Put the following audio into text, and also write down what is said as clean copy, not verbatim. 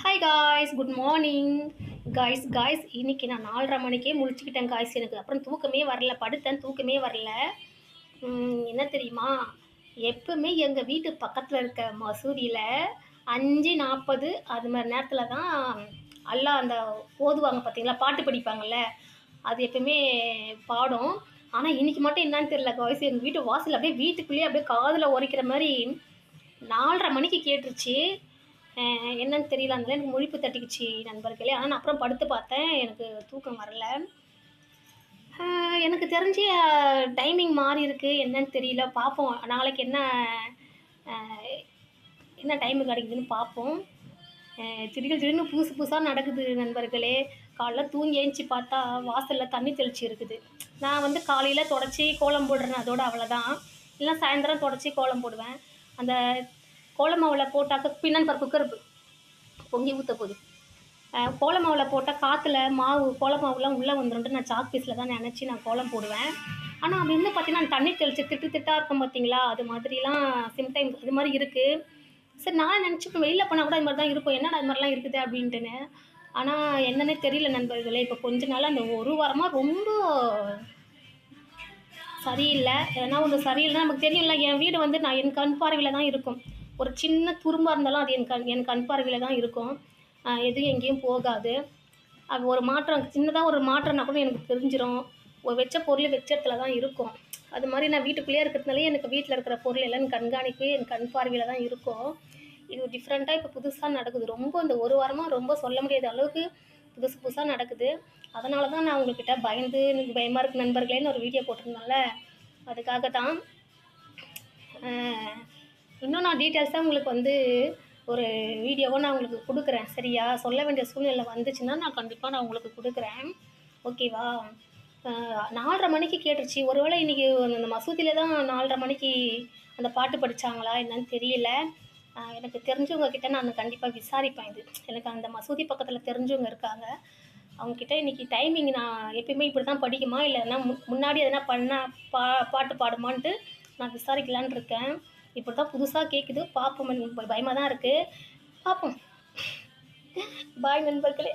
Hi guys, good morning. Guys இன்னைக்கு நான் 4:30 மணிக்கே முழிச்சுக்கிட்டேன் காய்ஸ். எனக்கு அப்புறம் தூக்கமே வரல, படுத்தேன், தூக்கமே வரல. என்ன தெரியுமா, எப்பவுமே எங்கள் வீட்டு பக்கத்தில் இருக்க மசூதியில் 5:40 அது மாதிரி நேரத்தில் தான் அல்லா அந்த ஓதுவாங்க பார்த்தீங்களா, பாட்டு படிப்பாங்கள்ல, அது எப்பவுமே பாடும். ஆனால் இன்றைக்கி மட்டும் என்னன்னு தெரியல காய்ஸ், எங்கள் வீட்டு வாசல் அப்படியே வீட்டுக்குள்ளேயே அப்படியே காதில் உரைக்கிற மாதிரி 4:30 மணிக்கு கேட்டுருச்சு. என்னன்னு தெரியல, அதனால எனக்கு முழிப்பு தட்டிக்கிச்சு நண்பர்களே. ஆனால் நான் அப்புறம் படுத்து பார்த்தேன், எனக்கு தூக்கம் வரல. எனக்கு தெரிஞ்சு டைமிங் மாறி இருக்குது, என்னன்னு தெரியல, பார்ப்போம். நாளைக்கு என்ன டைமு கிடைக்குதுன்னு பார்ப்போம். திடீர்னு புதுசு புதுசாக நடக்குது நண்பர்களே. காலைல தூங்கி எழுந்துச்சி பார்த்தா வாசலில் தண்ணி தெளிச்சு இருக்குது. நான் வந்து காலையில் தொடச்சி கோலம் போடுறேன், அதோடு அவ்வளோதான். இல்லைனா சாயந்தரம் தொடச்சி கோலம் போடுவேன். அந்த கோல மாவில் போட்டாக்க பின்னாடி குக்கர் பொங்கி ஊற்ற போகுது. கோல மாவில் போட்டால் காற்றுல கோல மாவுலாம் உள்ளே வந்துடும்ட்டு நான் சாக் பீஸில் தான் நினச்சி நான் கோலம் போடுவேன். ஆனால் அப்படி இருந்து பார்த்தீங்கன்னா தண்ணி தெளித்து திட்டாக இருக்கும் பார்த்தீங்களா, அது மாதிரிலாம் சிம்டைம்ஸ் அது மாதிரி இருக்குது. சரி, நான் நினச்சிப்பேன் வெளியில் போனால் கூட அது மாதிரி தான் இருக்கும், என்னடா அது மாதிரிலாம் இருக்குது அப்படின்ட்டுன்னு. ஆனால் என்னன்னே தெரியல நண்பர்களே. இப்போ கொஞ்ச நாள் அந்த ஒரு வாரமாக ரொம்ப சரியில்லை. ஏன்னா ஒன்று சரியில்லைன்னா நமக்கு தெரியும்ல, என் வீடு வந்து என் கண் பார்வையில் தான் இருக்கும். ஒரு சின்ன துரும்பாக இருந்தாலும் அது என் கண் பார்வையில் தான் இருக்கும். எதுவும் எங்கேயும் போகாது. அது ஒரு மாற்றம், சின்னதாக ஒரு மாற்றம்னா கூட எனக்கு தெரிஞ்சிடும். வச்ச பொருள் வச்ச இடத்துல தான் இருக்கும். அது மாதிரி நான் வீட்டுக்குள்ளேயே இருக்கிறதுனாலே எனக்கு வீட்டில் இருக்கிற பொருள் எல்லாம் கண்காணிப்பு என் கண் பார்வையில் தான் இருக்கும். இது டிஃப்ரெண்ட்டாக இப்போ புதுசாக நடக்குது. ரொம்ப இந்த ஒரு வாரமாக ரொம்ப சொல்ல முடியாத அளவுக்கு புதுசாக நடக்குது. அதனால தான் நான் உங்கள்கிட்ட பயந்து எனக்கு பயமாக இருக்குது நண்பர்களேன்னு ஒரு வீடியோ போட்டிருந்தேன்ல, அதுக்காக தான். இன்னும் நான் டீட்டெயில்ஸாக உங்களுக்கு வந்து ஒரு வீடியோவை நான் உங்களுக்கு கொடுக்குறேன், சரியா? சொல்ல வேண்டிய சூழ்நிலை வந்துச்சுன்னா நான் கண்டிப்பாக நான் உங்களுக்கு கொடுக்குறேன், ஓகேவா? 4:30 மணிக்கு கேட்டுருச்சு. ஒருவேளை இன்றைக்கி அந்த மசூதியில் தான் 4:30 மணிக்கு அந்த பாட்டு படித்தாங்களா என்னன்னு தெரியல. எனக்கு தெரிஞ்சவங்க கிட்டே நான் கண்டிப்பாக விசாரிப்பேன். இது எனக்கு அந்த மசூதி பக்கத்தில் தெரிஞ்சவங்க இருக்காங்க. அவங்கக்கிட்ட இன்றைக்கி டைமிங் நான் எப்பயுமே இப்படி தான் படிக்குமா, இல்லைன்னா முன்னாடி எதனா பாட்டு பாடுமான்ட்டு நான் விசாரிக்கலான்னு இருக்கேன். இப்படி தான் புதுசாக கேட்குது, பார்ப்போம். பயமாக தான் இருக்குது, பார்ப்போம். பாய் நண்பர்களே.